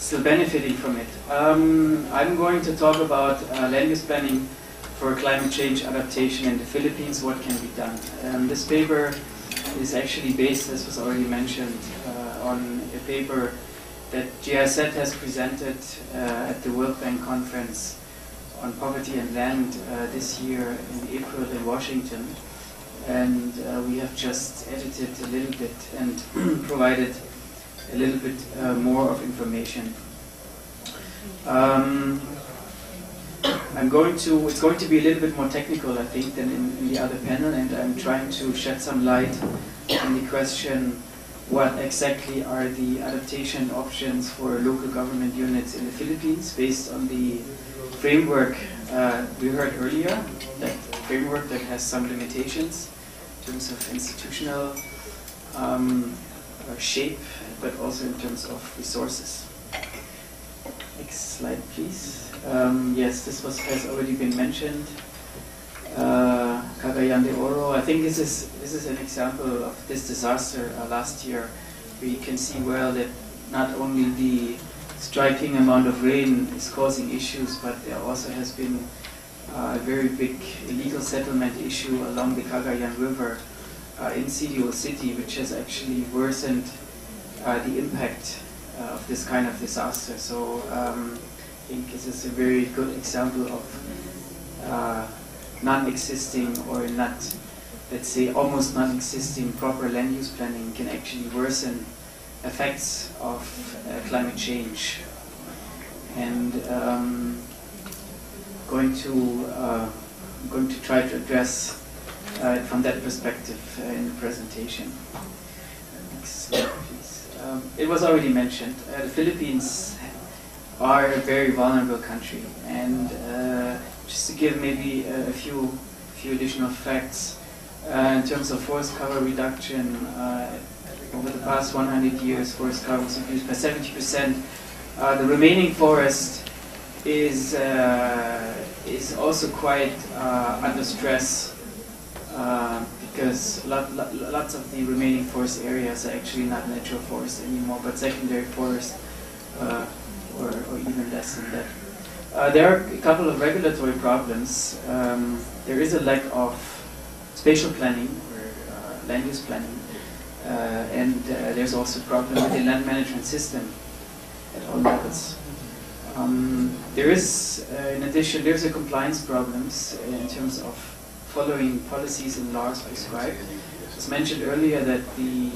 still benefiting from it. I'm going to talk about land use planning for climate change adaptation in the Philippines, what can be done. This paper is actually based, as was already mentioned, on a paper that GIZ has presented at the World Bank Conference on Poverty and Land this year in April in Washington. And we have just edited a little bit and provided a little bit more of information. It's going to be a little bit more technical, I think, than in the other panel, and I'm trying to shed some light on the question, what exactly are the adaptation options for local government units in the Philippines based on the framework we heard earlier, that framework that has some limitations in terms of institutional shape, but also in terms of resources. Next slide, please. Yes, this has already been mentioned. Cagayan de Oro. I think this is an example of this disaster last year, where you can see well that not only the striking amount of rain is causing issues, but there also has been a very big illegal settlement issue along the Cagayan River in Sidio City, which has actually worsened the impact of this kind of disaster. So I think this is a very good example of non-existing or not, let's say, almost non-existing proper land use planning can actually worsen effects of climate change. And going to try to address from that perspective in the presentation. Next slide, please. It was already mentioned, the Philippines are a very vulnerable country, and just to give maybe a few additional facts, in terms of forest cover reduction, over the past 100 years, forest cover was reduced by 70%. The remaining forest is also quite under stress because lots of the remaining forest areas are actually not natural forest anymore, but secondary forest, or even less than that. There are a couple of regulatory problems. There is a lack of spatial planning or land use planning, and there's also a problem with the land management system at all levels. There is, in addition, there's a compliance problems in terms of following policies and laws prescribed. It was mentioned earlier that the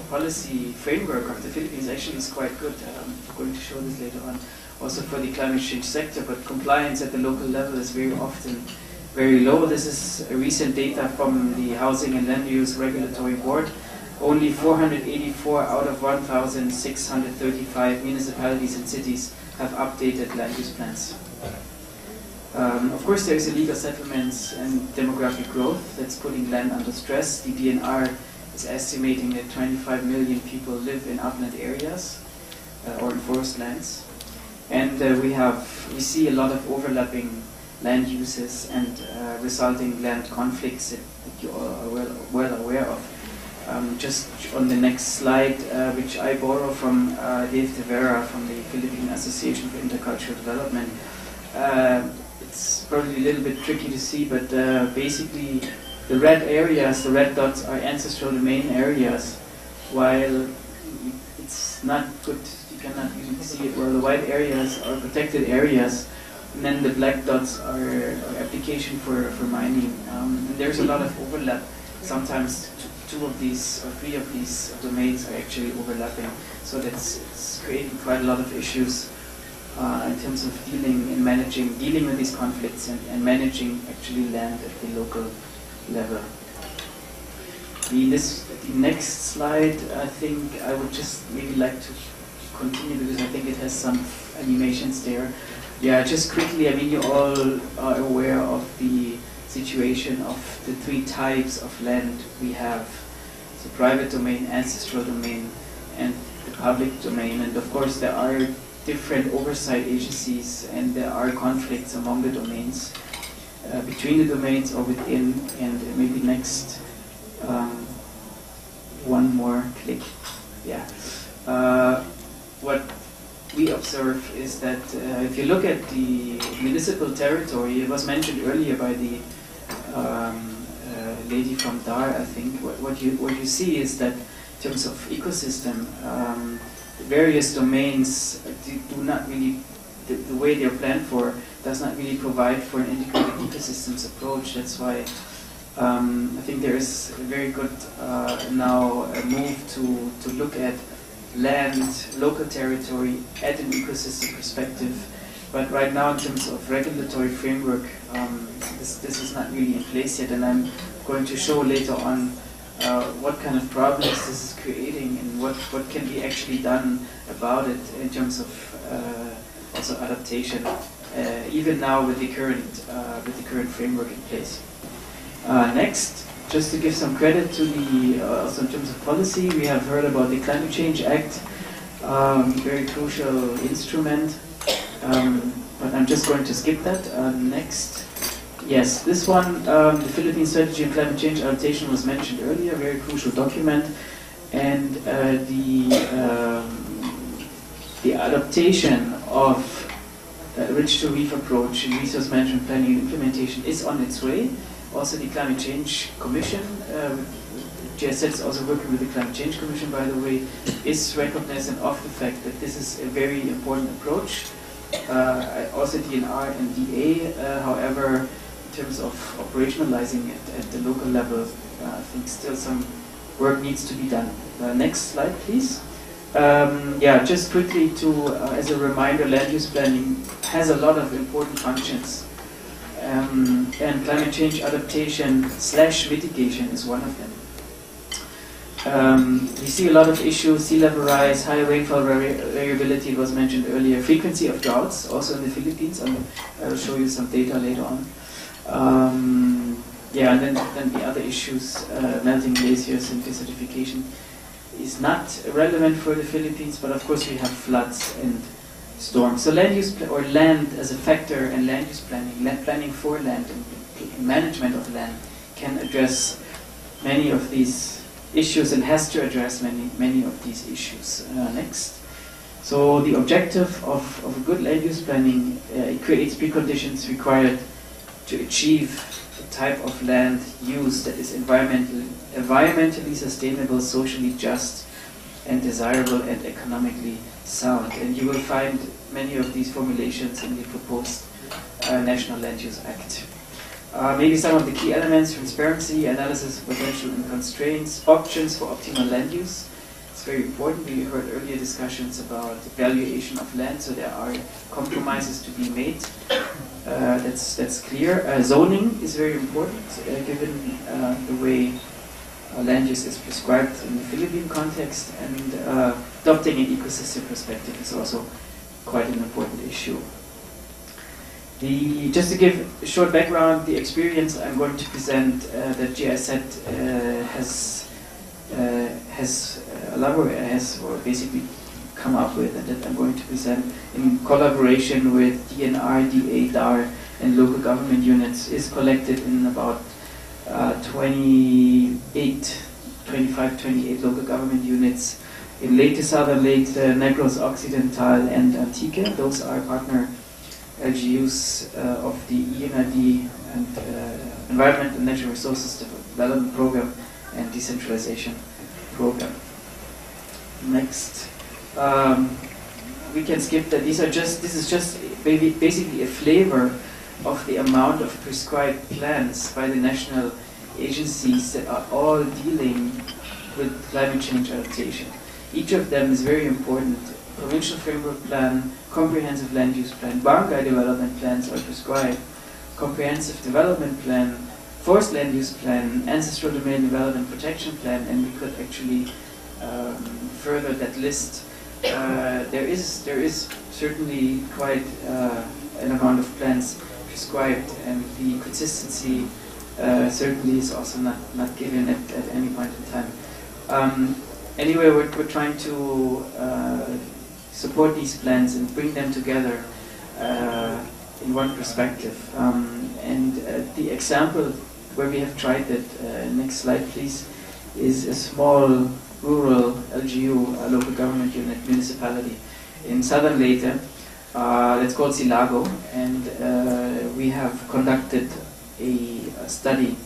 policy framework of the Philippines actually is quite good. I'm going to show this later on, also for the climate change sector, but compliance at the local level is very often very low. This is recent data from the Housing and Land Use Regulatory Board. Only 484 out of 1,635 municipalities and cities have updated land use plans. Of course, there is illegal settlements and demographic growth that's putting land under stress. The DNR is estimating that 25 million people live in upland areas or in forest lands. And we see a lot of overlapping land uses and resulting land conflicts that you all are well aware of. Just on the next slide, which I borrow from Dave De Vera from the Philippine Association for Intercultural Development. It's probably a little bit tricky to see, but basically the red areas, the red dots are ancestral domain areas, while it's not good, you cannot really see it, while the white areas are protected areas, and then the black dots are application for mining. And there's a lot of overlap. Sometimes two of these or three of these domains are actually overlapping, so it's creating quite a lot of issues in terms of dealing with these conflicts and managing actually land at the local level. The next slide, I think I would just maybe like to continue because I think it has some animations there. Yeah, just quickly, I mean, you all are aware of the situation of the three types of land we have. So private domain, ancestral domain, and the public domain. And of course there are different oversight agencies and there are conflicts among the domains, between the domains or within. And maybe next, one more click. Yeah. What we observe is that if you look at the municipal territory, it was mentioned earlier by the lady from DAR, I think, what you see is that in terms of ecosystem, various domains do not really, the way they're planned for does not really provide for an integrated ecosystems approach. That's why I think there is a very good now a move to look at land, local territory at an ecosystem perspective. But right now, in terms of regulatory framework, this is not really in place yet, and I'm going to show later on what kind of problems this is creating and what can be actually done about it in terms of also adaptation, even now with the current framework in place. Next, just to give some credit to the also in terms of policy, we have heard about the Climate Change Act, very crucial instrument. But I'm just going to skip that. Next. Yes, this one, the Philippine Strategy on Climate Change Adaptation was mentioned earlier, very crucial document. And the adaptation of rich to reef approach in resource management planning and implementation is on its way. Also the Climate Change Commission, GIZ is also working with the Climate Change Commission, by the way, is recognizing of the fact that this is a very important approach. Also DNR and DA, however, in terms of operationalizing it at the local level, I think still some work needs to be done. Next slide, please. Yeah, just quickly to, as a reminder, land use planning has a lot of important functions. And climate change adaptation / mitigation is one of them. We see a lot of issues: sea level rise, high rainfall variability, it was mentioned earlier, frequency of droughts, also in the Philippines. I will show you some data later on. Yeah, and then the other issues, melting glaciers and desertification is not relevant for the Philippines, but of course we have floods and storms. So land use or land as a factor and land use planning, planning for land and management of land can address many of these issues and has to address many of these issues. Next. So the objective of a good land use planning, it creates preconditions required to achieve a type of land use that is environmentally sustainable, socially just, and desirable and economically sound. And you will find many of these formulations in the proposed National Land Use Act. Maybe some of the key elements: transparency, analysis of potential and constraints, options for optimal land use. It's very important. We heard earlier discussions about valuation of land, so there are compromises to be made. That's clear. Zoning is very important, given the way land use is prescribed in the Philippine context, and adopting an ecosystem perspective is also quite an important issue. Just to give a short background, the experience I'm going to present that GIZ has basically come up with, and that I'm going to present in collaboration with DNR, DA, DAR, and local government units, is collected in about 25, 28 local government units in Leyte Southern, Leyte, Negros Occidental, and Antique. Those are partner LGUs of the ENRD and Environment and Natural Resources Development Program and Decentralization Program. Next. We can skip that. This is just basically a flavor of the amount of prescribed plans by the national agencies that are all dealing with climate change adaptation. Each of them is very important. Provincial Framework Plan, Comprehensive Land Use Plan, Barangay Development Plans are prescribed, Comprehensive Development Plan, Forest Land Use Plan, Ancestral Domain Development Protection Plan, and we could actually further that list. There is certainly quite an amount of plans prescribed, and the consistency certainly is also not given at any point in time. Anyway, we're trying to support these plans and bring them together in one perspective. And the example where we have tried that, next slide please, is a small rural LGU, local government unit, municipality. in southern Leyte. That's called Silago, and we have conducted a study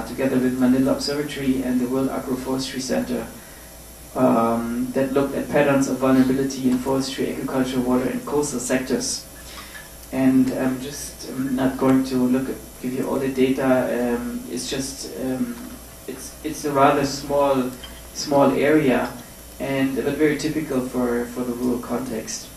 together with Manila Observatory and the World Agroforestry Center that looked at patterns of vulnerability in forestry, agriculture, water, and coastal sectors. And I'm just not going to give you all the data. It's just it's a rather small area, but very typical for the rural context.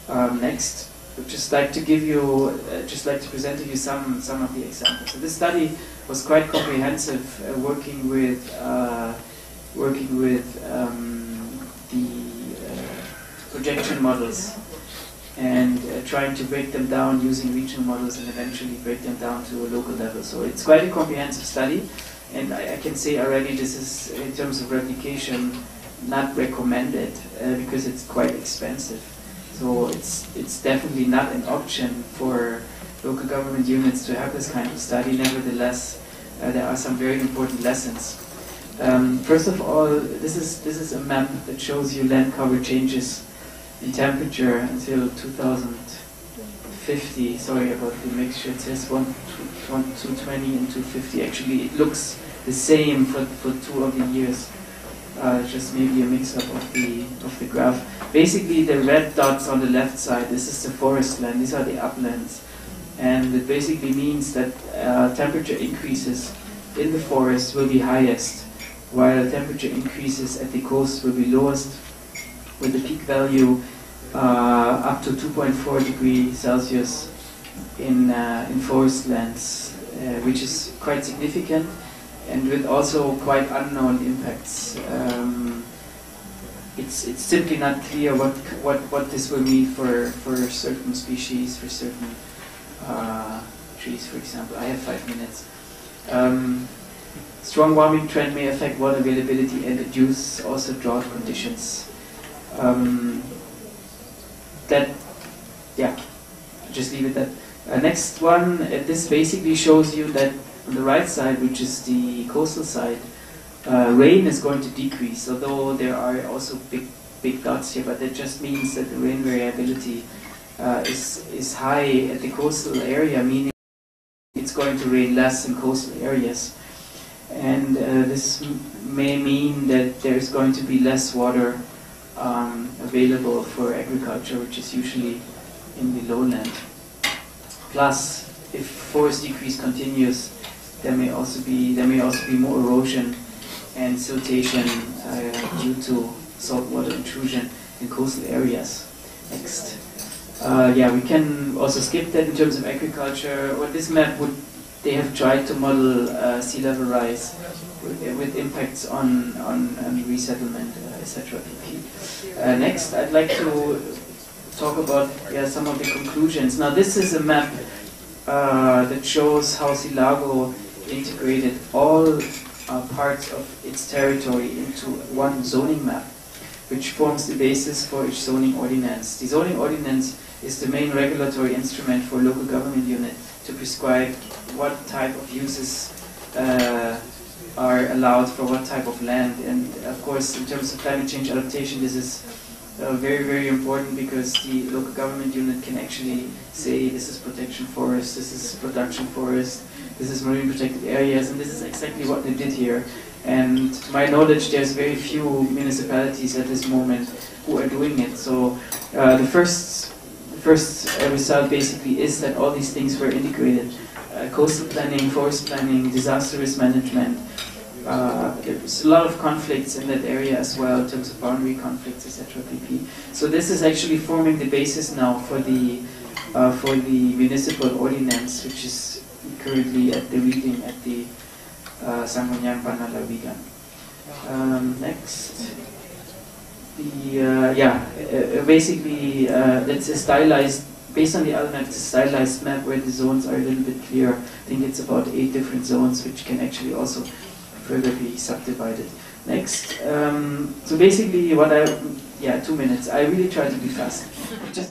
Next, I'd just like to present to you some of the examples. So this study was quite comprehensive, working with the projection models and trying to break them down using regional models and eventually break them down to a local level. So it's quite a comprehensive study, and I can say already this is, in terms of replication, not recommended because it's quite expensive. So it's definitely not an option for local government units to have this kind of study. Nevertheless, there are some very important lessons. First of all, this is a map that shows you land cover changes in temperature until 2050. Sorry about the mixture. It says 220 and 250. Actually, it looks the same for 2 of the years. Just maybe a mix-up of the graph. Basically, the red dots on the left side, this is the forest land. These are the uplands, and it basically means that temperature increases in the forest will be highest, while temperature increases at the coast will be lowest, with the peak value up to 2.4 degrees Celsius in forest lands, which is quite significant, and with also quite unknown impacts. It's simply not clear what this will mean for certain species, for certain trees, for example. I have 5 minutes. Strong warming trend may affect water availability and induce also drought conditions. Just leave it at that. Next one, this basically shows you that on the right side, which is the coastal side, rain is going to decrease, although there are also big dots here, but that just means that the rain variability is high at the coastal area, meaning it's going to rain less in coastal areas. And this may mean that there's going to be less water available for agriculture, which is usually in the lowland. Plus, if forest decrease continues, there may also be more erosion and siltation due to saltwater intrusion in coastal areas. Next. We can also skip that in terms of agriculture. What this map would, they have tried to model sea level rise with impacts on resettlement, etc. Next, I'd like to talk about some of the conclusions. Now, this is a map that shows how Silago integrated all parts of its territory into one zoning map, which forms the basis for each zoning ordinance. The zoning ordinance is the main regulatory instrument for local government unit to prescribe what type of uses are allowed for what type of land. And of course, in terms of climate change adaptation, this is very, very important, because the local government unit can actually say this is protection forest, this is production forest, this is marine protected areas, and this is exactly what they did here. And to my knowledge, there's very few municipalities at this moment who are doing it. So the first result basically is that all these things were integrated. Coastal planning, forest planning, disaster risk management. There's a lot of conflicts in that area as well, in terms of boundary conflicts, etc. pp. So this is actually forming the basis now for the municipal ordinance, which is currently at the reading at the Sangguniang Panlalawigan. Next. Basically, that's a stylized, based on the other map, it's a stylized map where the zones are a little bit clearer. I think it's about 8 different zones, which can actually also further be subdivided. Next. So basically, 2 minutes. I really try to be fast. Just